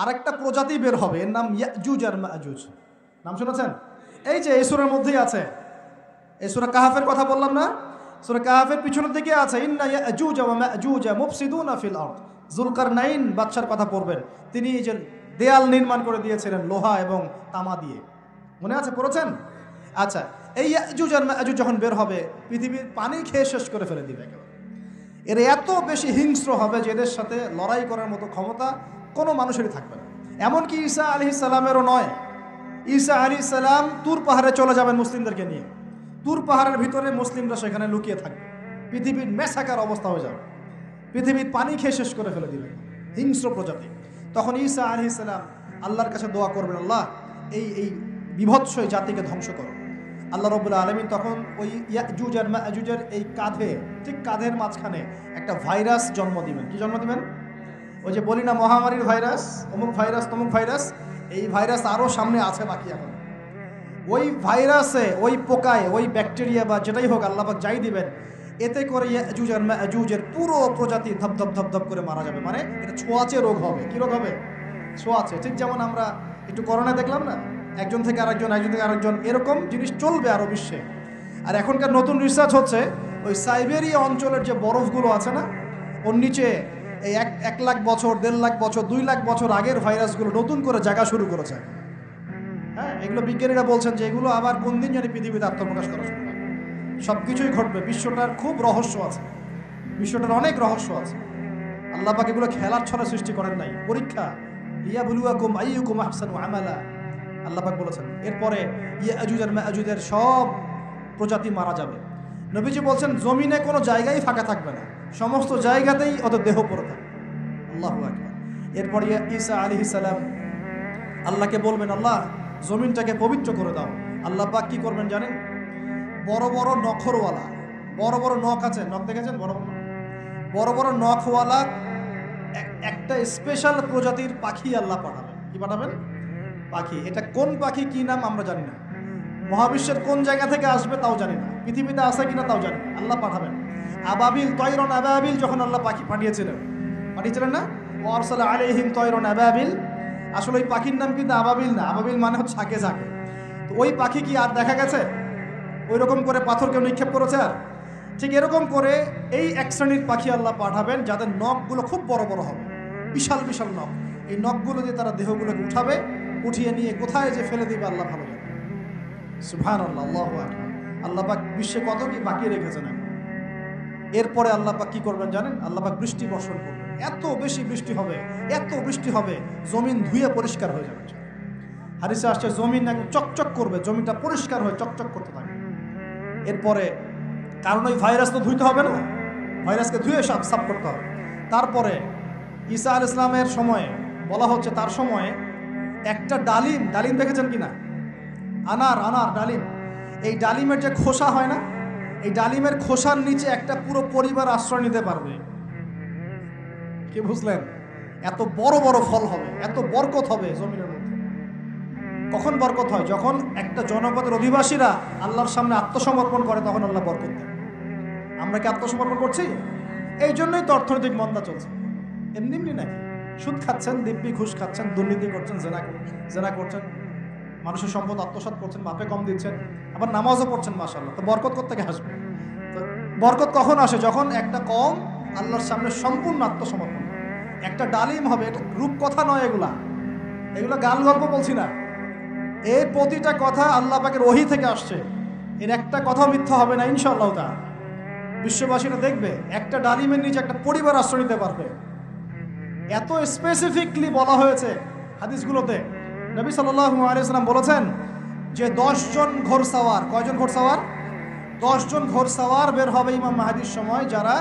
আরেকটা প্রজাতি বের হবে, এর নাম ইয়াজুজ আর মাজুজ। নাম শুনেছেন? এই যে এই সূরার মধ্যেই আছে, এই সূরা কাহাফের কথা বললাম না, সূরা কাহাফের পিছনের দিকে আছে ইন্না ইয়াজুজ ওয়া মাজুজ মুফসিদুনা ফিল আরদ। যুলকারনাইন বাদশার কথা পড়বেন, তিনি এই যে দেয়াল নির্মাণ করে দিয়েছিলেন লোহা এবং তামা দিয়ে, মনে আছে, পড়েছেন? আচ্ছা, এই ইয়াজুজ আর মাজুজ যখন বের হবে, পৃথিবীর পানি খেয়ে শেষ করে ফেলে দিবে একেবারে। এরা এত বেশি হিংস্র হবে যে এদের সাথে লড়াই করার মতো ক্ষমতা কোনো মানুষেরই থাকবে না। এমনকি ঈসা আলাইহিস সালামেরও নয়। ঈসা আলাইহিস সালাম তুর পাহাড়ে চলে যাবেন মুসলিমদেরকে নিয়ে, তুর পাহাড়ের ভিতরে মুসলিমরা সেখানে লুকিয়ে থাকবে, পৃথিবীর মেসাকার অবস্থা হয়ে যাবে, পৃথিবীর পানি খেয়ে শেষ করে ফেলে দিবে হিংস্র প্রজাতি। তখন ঈসা আলাইহিস সালাম আল্লাহর কাছে দোয়া করবেন, আল্লাহ এই বিভৎস জাতিকে ধ্বংস করো। আল্লাহ রাব্বুল আলামিন তখন ওই ইয়াজুজ আর মাজুজের এই কাঁধে, ঠিক কাঁধের মাঝখানে একটা ভাইরাস জন্ম দিবেন। কি জন্ম দিবেন? ওই যে বলি না মহামারীর ভাইরাস, অমুক ভাইরাস তমুক ভাইরাস, এই ভাইরাস আরও সামনে আছে বাকি এখন। ওই ভাইরাসে, ওই পোকায়, ওই ব্যাকটেরিয়া বা যেটাই হোক আল্লাহ পাক যাই দিবেন, এতে করে ইয়াজুজ আর মাজুজের পুরো প্রজাতি ধপধপ ধপধপ করে মারা যাবে। মানে এটা ছোঁয়াচে রোগ হবে। কি রোগ হবে? ছোঁয়াচে। ঠিক যেমন আমরা একটু করোনা দেখলাম না, একজন থেকে আরেকজন, একজন থেকে আরেকজন, এরকম জিনিস চলবে আরও বিশ্বে। আর এখনকার নতুন রিসার্চ হচ্ছে ওই সাইবেরিয়া অঞ্চলের যে বরফগুলো আছে না, ওর নিচে এই 1 লাখ বছর, 1.5 লাখ বছর, 2 লাখ বছর আগের ভাইরাসগুলো নতুন করে জায়গা শুরু করেছে। হ্যাঁ, এগুলো বিজ্ঞানীরা বলছেন যে এগুলো আবার কোন দিন জানি পৃথিবীতে আত্মপ্রকাশ করা শুরু হয়। সব কিছুই ঘটবে। বিশ্বটার খুব রহস্য আছে, বিশ্বটার অনেক রহস্য আছে। আল্লাহ পাক এগুলো খেলার ছলে সৃষ্টি করেন নাই, পরীক্ষা। লিয়াবলুয়াকুম আইয়ুকুম আহসানু আমালা, আল্লাহ পাক বলেছেন। এরপরে ইয়াজুজ আর মাজুজের সব প্রজাতি মারা যাবে। নবীজি বলছেন জমিনে কোনো জায়গায় ফাঁকা থাকবে না, সমস্ত জায়গাতেই ওদের দেহ পড়ে থাকবে। আল্লাহু আকবার। এরপরে ঈসা আলাইহিস সালাম আল্লাহকে বলবেন, আল্লাহ জমিনটাকে পবিত্র করে দাও। আল্লাহ পাক কি করবেন জানেন? বড় বড় নখরওয়ালা, বড় বড় নখ আছে, নখ দেখেছেন? বড় বড় বড় নখওয়ালা একটা স্পেশাল প্রজাতির পাখি আল্লাহ পাঠাবেন। কি পাঠাবেন? পাখি। এটা কোন পাখি, কি নাম আমরা জানি না, মহাবিশ্বের কোন জায়গা থেকে আসবে তাও জানি না, পৃথিবীতে আছে কিনা তাও জানি না। আল্লাহ পাঠাবেন আবাবিল, তয়রন আবাবিল। যখন আল্লাহ পাখি পাঠিয়েছিলেন না, ওয়ারসালা আলাইহিম তয়রন আবাবিল। আসলে ওই পাখির নাম কিন্তু আবাবিল না, আবাবিল মানে হচ্ছে ঝাঁকে ঝাঁকে। তো ওই পাখি কি আর দেখা গেছে? ওই রকম করে পাথর কেউ নিক্ষেপ করেছে? আর ঠিক এরকম করে এই এক শ্রেণীর পাখি আল্লাহ পাঠাবেন যাদের নখগুলো খুব বড় বড় হবে, বিশাল বিশাল নখ। এই নখগুলো দিয়ে তারা দেহগুলোকে উঠাবে, উঠিয়ে নিয়ে কোথায় যে ফেলে দিবে আল্লাহ ভালো জানে। সুবহানাল্লাহ, আল্লাহু আকবার। আল্লাহ পাক বিশ্বে কত কি বাকি রেখেছেন। এরপরে আল্লাহ পাক কি করবেন জানেন? আল্লাহ পাক বৃষ্টি বর্ষণ করবেন। এত বেশি বৃষ্টি হবে, এত বৃষ্টি হবে, জমিন ধুয়ে পরিষ্কার হয়ে যাবে। হাদিসে আসছে জমিন একদম চকচক করবে, জমিনটা পরিষ্কার হয়ে চকচক করতে থাকবে। এরপরে, কারণ ওই ভাইরাস তো ধুইতে হবে না, ভাইরাসকে ধুয়ে সাফ করতে হবে। তারপরে ঈসা আলাইহিস সালামের সময়ে বলা হচ্ছে, তার সময়ে একটা ডালিম, ডালিম দেখেছেন কিনা? আনার ডালিম। এই ডালিমের যে খোসা হয় না, এই ডালিমের খোসার নিচে একটা পুরো পরিবার আশ্রয় নিতে পারবে। কি বুঝলেন? এত বড় বড় ফল হবে, এত বরকত হবে জমিনের মধ্যে। কখন বরকত হয়? যখন একটা জনপদের অধিবাসীরা আল্লাহর সামনে আত্মসমর্পণ করে, তখন আল্লাহ বরকত দেয়। আমরা কি আত্মসমর্পণ করছি? এই জন্যই তো অর্থনৈতিক মন্দা চলছে। এমনি নাকি? সুদ খাচ্ছেন, দিব্যি ঘুষ খাচ্ছেন, দুর্নীতি করছেন, জেনা করছেন, মানুষের সম্পদ আত্মসাৎ করছেন, মাপে কম দিচ্ছেন, আবার নামাজও পড়ছেন, মাশাআল্লাহ। তো বরকত কোত্থেকে আসবে? তো বরকত কখন আসে? যখন একটা কওম আল্লাহর সামনে সম্পূর্ণ আত্মসমর্পণ। একটা ডালিম হবে, এটা রূপকথা নয়, এগুলা গাল গল্প বলছি না। এই প্রতিটা কথা আল্লাহ পাকের ওহী থেকে আসছে, এর একটা কথা মিথ্যা হবে না ইনশাআল্লাহ। তা বিশ্ববাসীরা দেখবে একটা ডালিমের নিচে একটা পরিবার আশ্রয় নিতে পারবে। এত স্পেসিফিকলি বলা হয়েছে হাদিসগুলোতে। নবী সাল্লাল্লাহু আলাইহি ওয়াসাল্লাম বলেছেন যে 10 জন ঘোড়সওয়ার, কয়জন ঘোড়সওয়ার? 10 জন ঘোড়সওয়ার বের হবে ইমাম মাহদির সময়, যারা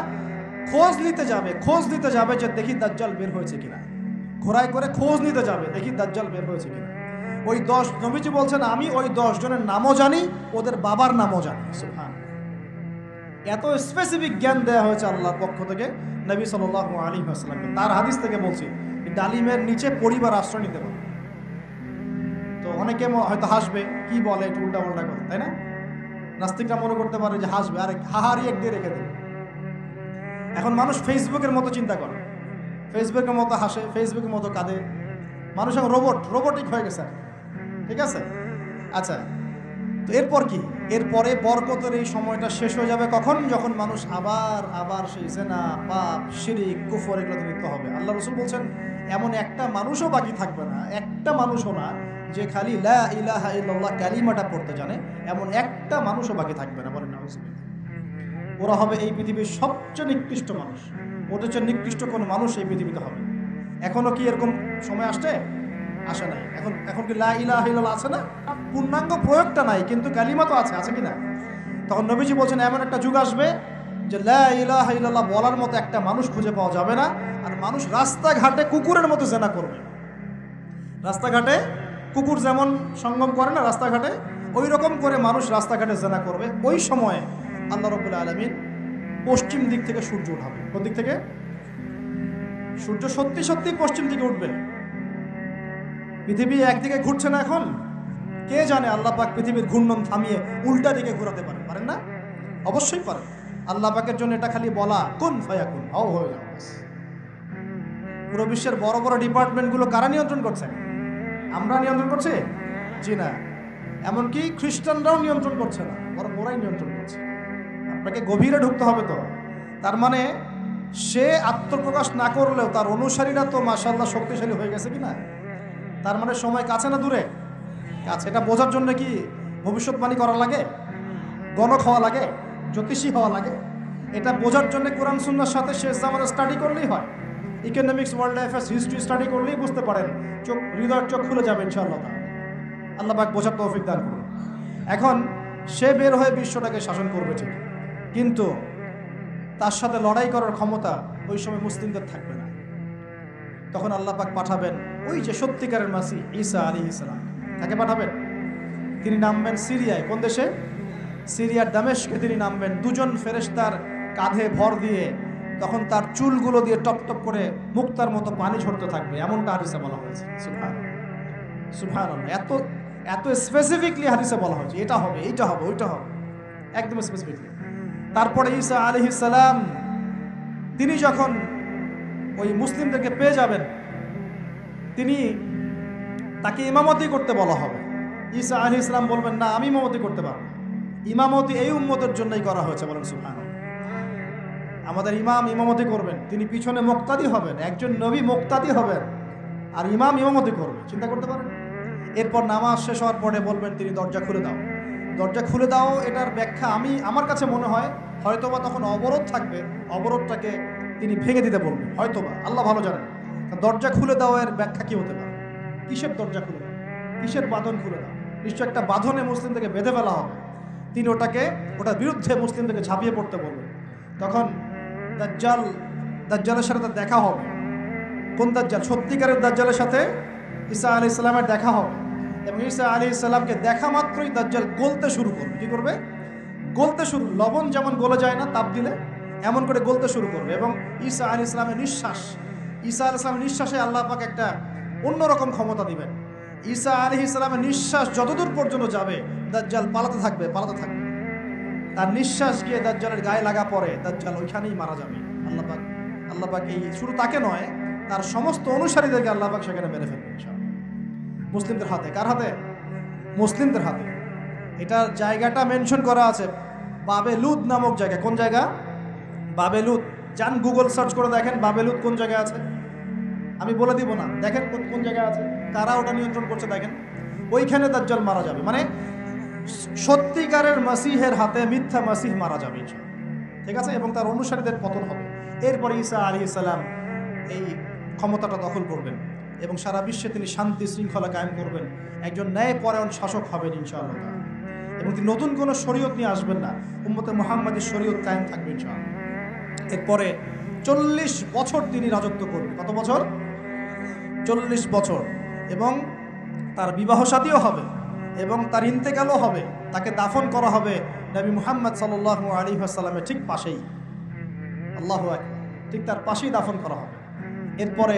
খোঁজ নিতে যাবে যে দেখি দাজ্জাল বের হয়েছে কিনা। ঘোড়ায় করে খোঁজ নিতে যাবে, দেখি দাজ্জাল বের হয়েছে কিনা। ওই 10, নবীজি বলছেন আমি ওই 10 জনের নামও জানি, ওদের বাবার নামও জানি। সুবহানাল্লাহ। এত স্পেসিফিক জ্ঞান দেওয়া হয়েছে আল্লাহর পক্ষ থেকে নবী সাল্লাল্লাহু আলাইহি ওয়াসাল্লামকে। তার হাদিস থেকে বলছি, ডালিমের নিচে পরিবার আশ্রয় নিতে পারে। তো অনেকে হয়তো হাসবে, কি বলে একটু উল্টা পাল্টা কথা, তাই না? নাস্তিকরা মনে করতে পারে যে হাসবে, আরে হাহারি এক দিয়ে রেখে দেবে। এখন মানুষ ফেসবুকের মতো চিন্তা করে, ফেসবুকের মতো হাসে, ফেসবুকের মতো কাঁদে, মানুষ এখন রোবটিক হয়ে গেছে, ঠিক আছে? আচ্ছা, তো এরপর কি? এরপরে বরকতের এই সময়টা শেষ হয়ে যাবে কখন? যখন মানুষ আবার সেই জেনা, পাপ, শিরিক, কুফর এগুলোতে লিপ্ত হবে। আল্লাহ রাসূল বলছেন এমন একটা মানুষও বাকি থাকবে না, একটা মানুষও না যে খালি লা ইলাহা ইল্লাল্লাহ কালিমাটা পড়তে জানে, এমন একটা মানুষও বাকি থাকবে না। বলেন নাউজুবিল্লাহ। ওরা হবে এই পৃথিবীর সবচেয়ে নিকৃষ্ট মানুষ। ওদের চেয়ে নিকৃষ্ট কোনো মানুষ এই পৃথিবীতে হবে। এখনো কি এরকম সময় আসে নাই? এখন কি লা ইলাহা ইল্লাল্লাহ আছে না? পূর্ণাঙ্গ প্রয়োগটা নাই, কিন্তু কালিমা তো আছে কি না? তখন নবীজি বলছেন এমন একটা যুগ আসবে যে লা ইলাহা ইল্লাল্লাহ বলার মতো একটা মানুষ খুঁজে পাওয়া যাবে না, আর মানুষ রাস্তাঘাটে কুকুরের মতো জেনা করবে। রাস্তাঘাটে কুকুর যেমন সঙ্গম করে না রাস্তাঘাটে, ওই রকম করে মানুষ রাস্তাঘাটে জেনা করবে। ওই সময়ে আল্লাহ রাব্বুল আলামিন পশ্চিম দিক থেকে সূর্য উঠাবে। কোন দিক থেকে? সূর্য সত্যি সত্যি পশ্চিম দিকে উঠবে। পৃথিবী একদিকে ঘুরছে না এখন, কে জানে আল্লাহ পাক পৃথিবীর ঘূর্ণন থামিয়ে উল্টা দিকে ঘোরাতে পারেন না? অবশ্যই পারেন। আল্লাহ পাকের জন্য এটা খালি বলা কুন ফায়াকুন, হও হয়ে যাও। পুরো বিশ্বের বড় বড় ডিপার্টমেন্টগুলো কারা নিয়ন্ত্রণ করছে? আমরা নিয়ন্ত্রণ করছি? জি না। এমনকি খ্রিস্টানরাও নিয়ন্ত্রণ করছে না, বরং ওরাই নিয়ন্ত্রণ করছে। আপনাকে গভীরে ঢুকতে হবে। তো তার মানে সে আত্মপ্রকাশ না করলেও তার অনুসারীরা তো মাশাআল্লাহ শক্তিশালী হয়ে গেছে কিনা? তার মানে সময় কাছে না দূরে? কাছে। এটা বোঝার জন্য কি ভবিষ্যৎবাণী করা লাগে, গণক হওয়া লাগে, জ্যোতিষী হওয়া লাগে? এটা বোঝার জন্য কোরআন সুন্নাহর সাথে শেষ জামানা স্টাডি করলেই হয়। Economics, world affairs, history study করলেই বুঝতে পারেন, হৃদয়ের চোখ খুলে যাবে ইনশাআল্লাহ। আল্লাহ পাক বোঝার তৌফিক দান করুন। এখন সে বের হয়ে বিশ্বটাকে শাসন করবে ঠিক, কিন্তু তার সাথে লড়াই করার ক্ষমতা ওই সময় মুসলিমদের থাকবে না। তখন আল্লাহ পাক পাঠাবেন ওই যে সত্যিকারের মাসিহ ঈসা আলাইহিস সালাম। তাকে পাঠাবেন। তিনি নামবেন সিরিয়ায়। কোন দেশে? সিরিয়ার দামেস্কে তিনি নামবেন দুজন ফেরেশতার কাঁধে ভর দিয়ে। তখন তার চুলগুলো দিয়ে টপ টপ করে মুক্তার মতো পানি ঝরতে থাকবে, এমনটা হাদিসে বলা হয়েছে। সুবহানাল্লাহ। এত স্পেসিফিকলি হাদিসে বলা হয়েছে এটা হবে, এইটা হবে, ওইটা হবে, একদম স্পেসিফিকলি। তারপরে ঈসা আলাইহিস সালাম তিনি যখন ওই মুসলিমদেরকে পেয়ে যাবেন, তাকে ইমামতি করতে বলা হবে। ঈসা আলাইহিস সালাম বলবেন, না, আমি ইমামতি করতে পারবো। ইমামতি এই উম্মতের জন্যই করা হয়েছে। বলেন সুবহানাল্লাহ। আমাদের ইমাম ইমামতি করবেন, তিনি পিছনে মুক্তাদি হবেন। একজন নবী মুক্তাদি হবেন আর ইমাম ইমামতি করবে। চিন্তা করতে পারেন? এরপর নামাজ শেষ হওয়ার পরে বলবেন তিনি, দরজা খুলে দাও, দরজা খুলে দাও। এটার ব্যাখ্যা আমার কাছে মনে হয় হয়তোবা তখন অবরোধ থাকবে, অবরোধটাকে তিনি ভেঙে দিতে বলবেন হয়তোবা, আল্লাহ ভালো জানেন। দরজা খুলে দাও এর ব্যাখ্যা কি হতে পারে? কিসের দরজা খুলে দাও? কিসের বাঁধন খুলে দাও? নিশ্চয় একটা বাঁধনে মুসলিমদেরকে বেঁধে ফেলা হবে। তিনি ওটার বিরুদ্ধে মুসলিমদেরকে ঝাঁপিয়ে পড়তে বলবেন। তখন দাজ্জালের সাথে তার দেখা হবে। কোন দাজ্জাল? সত্যিকারের দাজ্জালের সাথে ঈসা আলাইহিস সালামের দেখা হবে। এবং ঈসা আলাইহিস সালামকে দেখা মাত্রই দাজ্জাল গলতে শুরু করবে। কি করবে? গলতে শুরু। লবণ যেমন গলে যায় না তাপ দিলে, এমন করে গলতে শুরু করবে। এবং ঈসা আলাইহিস সালামের নিঃশ্বাসে আল্লাহ পাক একটা অন্যরকম ক্ষমতা দিবেন। ঈসা আলাইহিস সালামের নিঃশ্বাস যতদূর পর্যন্ত যাবে দাজ্জাল পালাতে থাকবে। তার নিঃশ্বাস গিয়ে দাজ্জালের গায়ে লাগা পরে দাজ্জাল ওইখানেই মারা যাবে। আল্লাহ পাক এই শুধু তাকে নয়, তার সমস্ত অনুসারীদেরকে আল্লাহ পাক সেখানে মেরে ফেলবে ইনশাআল্লাহ। মুসলিমদের হাতে। কার হাতে? মুসলিমদের হাতে। এটার জায়গাটা মেনশন করা আছে, বাবেলুদ নামক জায়গা। কোন জায়গা? বাবেলুদ। যান গুগল সার্চ করে দেখেন বাবেলুদ কোন জায়গায় আছে। আমি বলে দিব না, দেখেন কোন জায়গায় আছে, কারা ওটা নিয়ন্ত্রণ করছে দেখেন। ওইখানে দাজ্জাল মারা যাবে। মানে সত্যিকারের মাসিহের হাতে মিথ্যা মাসিহ মারা যাবে ইনশাআল্লাহ, ঠিক আছে? এবং তার অনুসারীদের পতন হবে। এরপরে ঈসা আলাইহিস সালাম এই ক্ষমতাটা দখল করবেন এবং সারা বিশ্বে তিনি শান্তি শৃঙ্খলা কায়েম করবেন। একজন ন্যায়পরায়ণ শাসক হবেন ইনশাআল্লাহ। এবং তিনি নতুন কোনো শরীয়ত নিয়ে আসবেন না, উম্মতে মুহাম্মাদের শরীয়ত কায়েম থাকবে ইনশাআল্লাহ। এরপরে 40 বছর তিনি রাজত্ব করবেন। কত বছর? 40 বছর। এবং তার বিবাহ শাদীও হবে এবং তার ইন্তেকালও হবে। তাকে দাফন করা হবে নবী মুহাম্মদ সাল্লাল্লাহু আলাইহি ওয়াসাল্লামের ঠিক পাশেই। আল্লাহু আকবার। ঠিক তার পাশেই দাফন করা হবে। এরপরে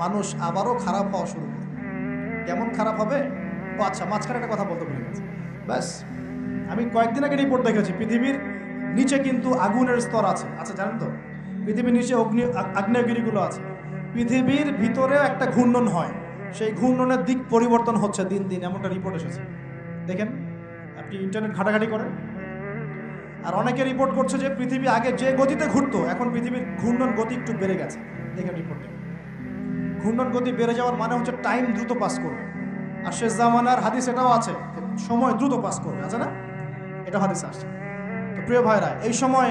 মানুষ আবারও খারাপ হওয়া শুরু করবে। কেমন খারাপ হবে? ও আচ্ছা, মাঝখানে একটা কথা বলতে ভুলে গেছি। ব্যাস, আমি কয়েকদিন আগে রিপোর্ট দেখেছি, পৃথিবীর নিচে কিন্তু আগুনের স্তর আছে। আচ্ছা, জানেন তো পৃথিবীর নিচে আগ্নেয়গিরিগুলো আছে। পৃথিবীর ভিতরেও একটা ঘূর্ণন হয়। সেই ঘূর্ণনের দিক পরিবর্তন হচ্ছে দিন দিন, এমনটা রিপোর্ট এসেছে। দেখেন, আপনি ইন্টারনেট ঘাটাঘাটি করেন, আর অনেকে রিপোর্ট করছে যে পৃথিবী আগে যে গতিতে ঘুরতো এখন পৃথিবীর ঘূর্ণন গতি একটু বেড়ে গেছে। দেখেন রিপোর্টে, ঘূর্ণন গতি বেড়ে যাওয়ার মানে হচ্ছে টাইম দ্রুত পাস করবে। আর শেষ জামানার হাদিস এটাও আছে, সময় দ্রুত পাস করবে, আছে না? এটা হাদিস আসছে। তো প্রিয় ভাইরা, এই সময়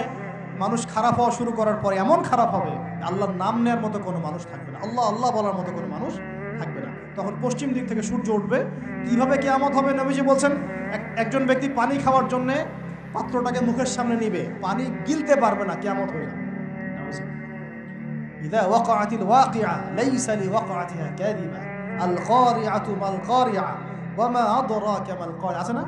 মানুষ খারাপ হওয়া শুরু করার পরে এমন খারাপ হবে, আল্লাহর নাম নেওয়ার মতো কোনো মানুষ থাকবে না, আল্লাহ আল্লাহ বলার মতো কোনো মানুষ থাকবে না। তখন পশ্চিম দিক থেকে সূর্য উঠবে। কিভাবে কিয়ামত হবে? নবীজি বলছেন, একজন ব্যক্তি পানি খাওয়ার জন্যে পাত্রটাকে মুখের সামনে নিবে, পানি গিলতে পারবে না, কিয়ামত হয়ে যাবে। ইযা ওয়াকাআতিল ওয়াকিআ লাইসা লিওয়াকাআতিহা কাযিবা আল কারিআতু মাল কারিআ ওয়া মা আদরাকা মাল কারিআ, আছে না?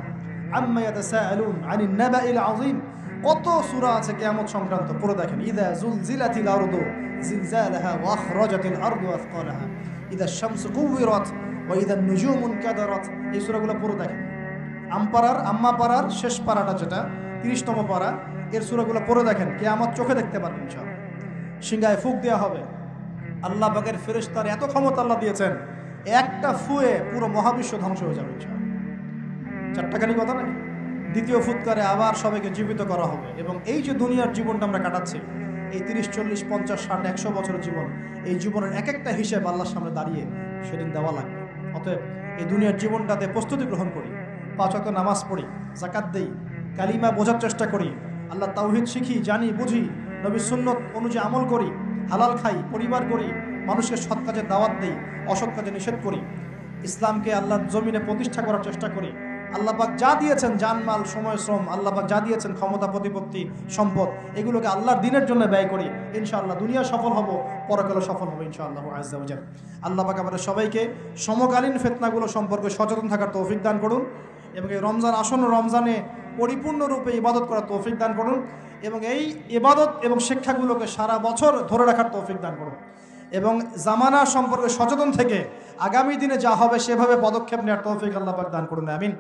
আম্মা ইয়াতাসাআলুন আনিন নাবাইল আযীম। কত সূরা আছে কিয়ামত সংক্রান্ত, পড়ে দেখেন। ইযা যুলজিলাতিল আরদু জিলজালাহা ওয়া আখরাজাতিল আরদু আথকালাহা ইযা শামসু কুওয়িরাত ওয়া ইযা নুজুমু কাদারাত। এই সূরাগুলো পড়ে দেখেন। আম্মা পারার শেষ পারাটা, যেটা 30তম পারা, এর সূরাগুলো পড়ে দেখেন। কিয়ামত চোখে দেখতে পারবেন ইনশাআল্লাহ। সিংহায় ফুঁক দেওয়া হবে। আল্লাহ পাকের ফেরেশতার এত ক্ষমতা আল্লাহ দিয়েছেন, একটা ফুয়ে পুরো মহাবিশ্ব ধ্বংস হয়ে যাবে ইনশাআল্লাহ। চারটাখানি কথা নাকি? দ্বিতীয় ফুৎকারে আবার সবাইকে জীবিত করা হবে। এবং এই যে দুনিয়ার জীবনটা আমরা কাটাচ্ছি, এই 30, 40, 50, 60, 100 বছরের জীবন, এই জীবনের এক একটা হিসেব আল্লাহর সামনে দাঁড়িয়ে সেদিন দেওয়া লাগবে। অতএব এই দুনিয়ার জীবনটাতে প্রস্তুতি গ্রহণ করি, 5 ওয়াক্ত নামাজ পড়ি, যাকাত দেই, কালিমা বোঝার চেষ্টা করি, আল্লাহ তাওহীদ শিখি, জানি, বুঝি, নবীর সুন্নত অনুযায়ী আমল করি, হালাল খাই, পরিবার করি, মানুষকে সৎ কাজে দাওয়াত দেই, অসৎ কাজে নিষেধ করি, ইসলামকে আল্লাহর জমিনে প্রতিষ্ঠা করার চেষ্টা করি। আল্লাহ পাক যা দিয়েছেন, জানমাল, সময়, শ্রম, আল্লাহ পাক যা দিয়েছেন, ক্ষমতা, প্রতিপত্তি, সম্পদ, এগুলোকে আল্লাহর দিনের জন্য ব্যয় করি। ইনশাআল্লাহ দুনিয়া সফল হব, পরকালে সফল হবে ইনশাআল্লাহ আযজা ওয়া জাল। আল্লাহ পাক আমাদের সবাইকে সমকালীন ফিতনাগুলো সম্পর্কে সচেতন থাকার তৌফিক দান করুন, এবং এই রমজান, আসন্ন রমজানে পরিপূর্ণরূপে ইবাদত করার তৌফিক দান করুন, এবং এই ইবাদত এবং শিক্ষাগুলোকে সারা বছর ধরে রাখার তৌফিক দান করুন, এবং জামানা সম্পর্কে সচেতন থেকে আগামী দিনে যা হবে সেভাবে পদক্ষেপ নেওয়ার তৌফিক আল্লাহ পাক দান করুন। আমিন।